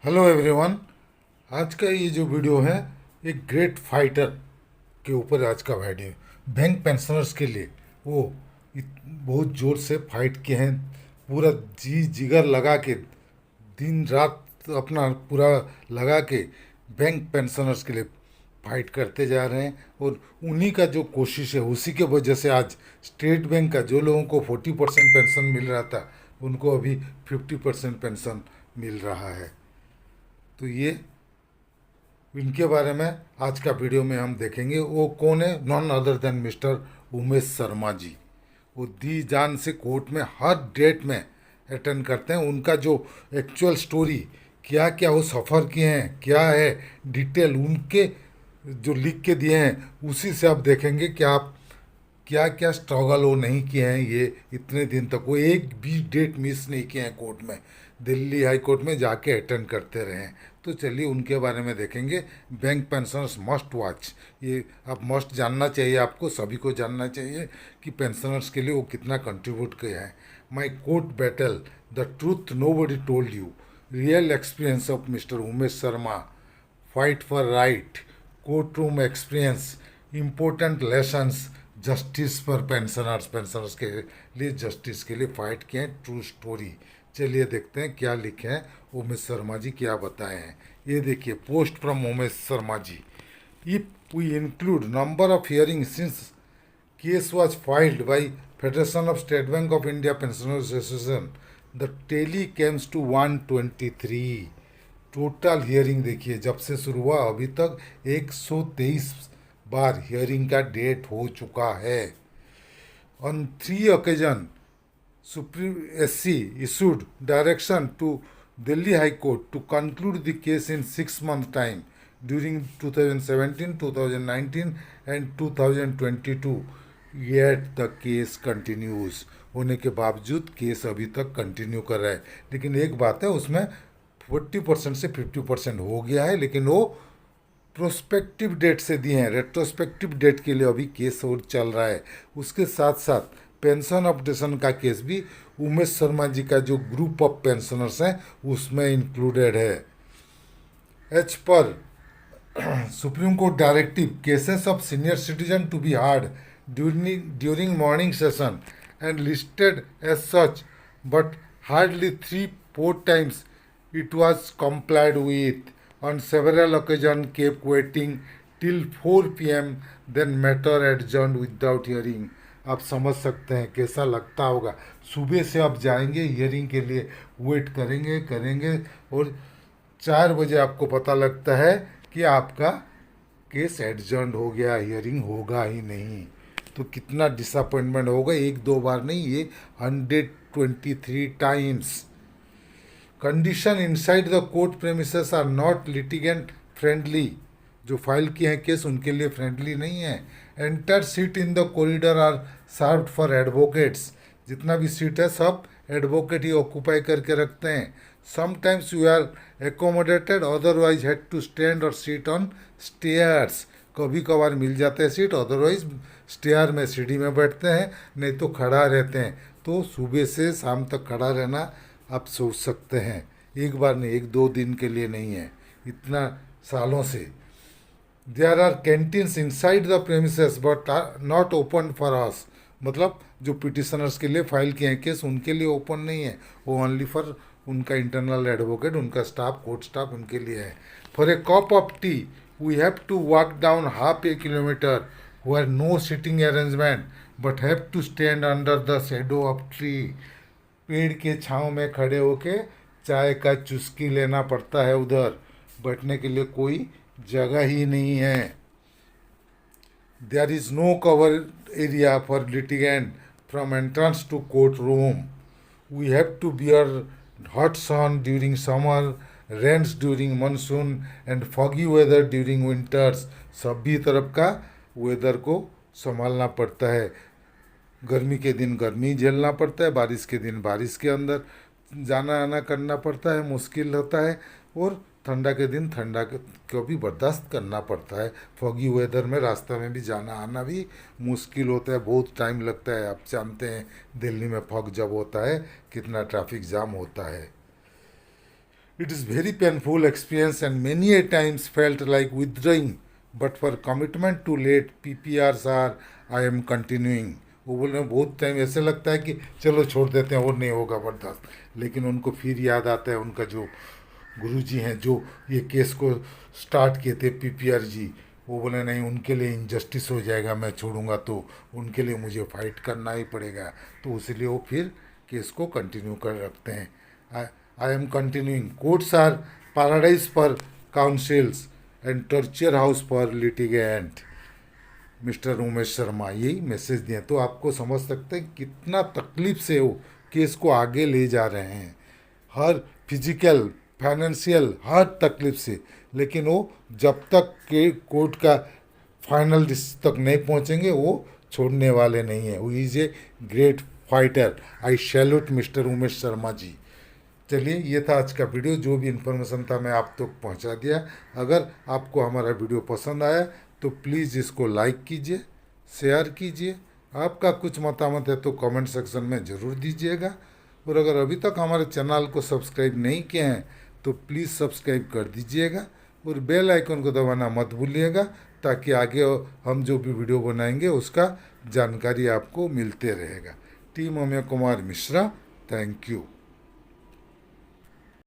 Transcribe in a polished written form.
Hello everyone. आज का ये जो वीडियो है एक ग्रेट फाइटर के ऊपर आज का वीडियो है। बैंक पेंशनर्स के लिए वो बहुत ज़ोर से फाइट किए हैं। पूरा जी जिगर लगा के दिन रात अपना पूरा लगा के बैंक पेंशनर्स के लिए फाइट करते जा रहे हैं। और उन्हीं का जो कोशिश है उसी के वजह से आज स्टेट बैंक का जो लोगों को 40% पेंशन मिल रहा था उनको अभी 50% पेंशन मिल रहा है। तो ये इनके बारे में आज का वीडियो में हम देखेंगे। वो कौन है? None other than mister Umesh Sharma ji. वो दी जान से कोर्ट में हर डेट में अटेंड करते हैं। उनका जो एक्चुअल स्टोरी क्या क्या वो सफ़र किए हैं, क्या है डिटेल उनके जो लिख के दिए हैं, उसी से आप देखेंगे कि आप क्या क्या स्ट्रगल वो नहीं किए हैं। ये इतने दिन तक वो एक भी डेट मिस नहीं किए हैं कोर्ट में, दिल्ली हाई कोर्ट में जाके अटेंड करते रहे हैं। तो चलिए उनके बारे में देखेंगे। बैंक पेंशनर्स मस्ट वॉच, ये आप मस्ट जानना चाहिए, आपको सभी को जानना चाहिए कि पेंशनर्स के लिए वो कितना कंट्रीब्यूट किया है। My court battle, the truth nobody told you, real experience of mister Umesh Sharma, fight for right, courtroom experience, important lessons, justice for pensioners, pensioners के लिए जस्टिस के लिए फाइट किए हैं, ट्रू स्टोरी। चलिए देखते हैं क्या लिखे हैं उमेश शर्मा जी, क्या बताए हैं। ये देखिए, post from Umesh Sharma ji. If we include number of hearing since case was filed by Federation of State Bank of India Pensioners Association, the tally comes to 123। Total hearing देखिए, जब से शुरू हुआ अभी तक 123 बार हियरिंग का डेट हो चुका है। On 3 occasions Supreme SC issued direction to Delhi High Court to conclude the case in 6 months' time during 2017, 2019 and 2022. Yet the case continues। होने के बावजूद केस अभी तक कंटिन्यू कर रहा है। लेकिन एक बात है, उसमें 40% से 50% हो गया है, लेकिन वो प्रोस्पेक्टिव डेट से दिए हैं। रेट्रोस्पेक्टिव डेट के लिए अभी केस और चल रहा है। उसके साथ साथ पेंशन अपडेशन का केस भी उमेश शर्मा जी का जो ग्रुप ऑफ पेंशनर्स हैं उसमें इंक्लूडेड है। As per supreme court directive, cases of senior citizen to be heard during morning session and listed as such, but hardly 3-4 times it was complied with। On several occasions kept waiting till 4 p.m. then matter adjourned without hearing। आप समझ सकते हैं कैसा लगता होगा। सुबह से आप जाएंगे हियरिंग के लिए, वेट करेंगे करेंगे और 4 बजे आपको पता लगता है कि आपका केस एडजर्न हो गया, हियरिंग होगा ही नहीं। तो कितना डिसअपॉइंटमेंट होगा। एक दो बार नहीं, ये 123 times. Condition inside the court premises are not litigant friendly. जो फाइल किए हैं केस उनके लिए फ्रेंडली नहीं है। Entire seat in the corridor are served for advocates. जितना भी सीट है सब एडवोकेट ही ऑक्यूपाई करके रखते हैं। Sometimes you are accommodated, otherwise had to stand or sit on stairs. कभी कभार मिल जाते हैं सीट, अदरवाइज स्टेयर में, सीढ़ी में बैठते हैं, नहीं तो खड़ा रहते हैं। तो सुबह से शाम तक खड़ा रहना आप सोच सकते हैं। एक बार नहीं, एक दो दिन के लिए नहीं है, इतना सालों से। There are canteens inside the premises but are not open for us. मतलब जो पिटिशनर्स के लिए फाइल किए हैं केस उनके लिए ओपन नहीं है, वो ओनली फॉर उनका इंटरनल एडवोकेट, उनका स्टाफ, कोर्ट स्टाफ, उनके लिए है। For a cup of tea we have to walk down half a kilometre, where no sitting arrangement but have to stand under the shadow of tree. पेड़ के छांव में खड़े होके चाय का चुस्की लेना पड़ता है। उधर बैठने के लिए कोई जगह ही नहीं है। There is no cover area for litigant from entrance to court room. We have to bear hot sun during summer, rains during monsoon and foggy weather during winters. सभी तरफ का वेदर को संभालना पड़ता है। गर्मी के दिन गर्मी झेलना पड़ता है, बारिश के दिन बारिश के अंदर जाना आना करना पड़ता है, मुश्किल होता है। और ठंडा के दिन ठंडा को भी बर्दाश्त करना पड़ता है। फॉगी वेदर में रास्ता में भी जाना आना भी मुश्किल होता है, बहुत टाइम लगता है। आप जानते हैं दिल्ली में फॉग जब होता है कितना ट्रैफिक जाम होता है। It is very painful experience and many a times felt like withdrawing, but for commitment to late PPRs are I am continuing. वो बोल रहे हैं बहुत टाइम ऐसे लगता है कि चलो छोड़ देते हैं और नहीं होगा बर्दाश्त, लेकिन उनको फिर याद आता है उनका जो गुरुजी हैं जो ये केस को स्टार्ट किए थे पीपीआर जी, वो बोले नहीं उनके लिए इनजस्टिस हो जाएगा, मैं छोड़ूंगा तो उनके लिए मुझे फाइट करना ही पड़ेगा, तो इसलिए वो फिर केस को कंटिन्यू कर रखते हैं. I am continuing. Courts are paradise for counsels and torture house for litigant. Mister Umesh Sharma यही मैसेज दिए, तो आपको समझ सकते हैं कितना तकलीफ से वो केस को आगे ले जा रहे हैं, हर फिजिकल फाइनेंशियल हर तकलीफ से, लेकिन वो जब तक के कोर्ट का फाइनल तक नहीं पहुंचेंगे वो छोड़ने वाले नहीं हैं. वो is a great fighter. I salute mister Umesh Sharma ji. चलिए ये था आज का वीडियो, जो भी इन्फॉर्मेशन था मैं आप तक पहुंचा दिया. अगर आपको हमारा वीडियो पसंद आया तो प्लीज़ इसको लाइक कीजिए, शेयर कीजिए. आपका कुछ मतामत है तो कमेंट सेक्शन में ज़रूर दीजिएगा. और अगर अभी तक हमारे चैनल को सब्सक्राइब नहीं किए हैं तो प्लीज़ सब्सक्राइब कर दीजिएगा और बेल आइकन को दबाना मत भूलिएगा, ताकि आगे हम जो भी वीडियो बनाएंगे उसका जानकारी आपको मिलते रहेगा. Team Ameya Kumar Mishra, thank you.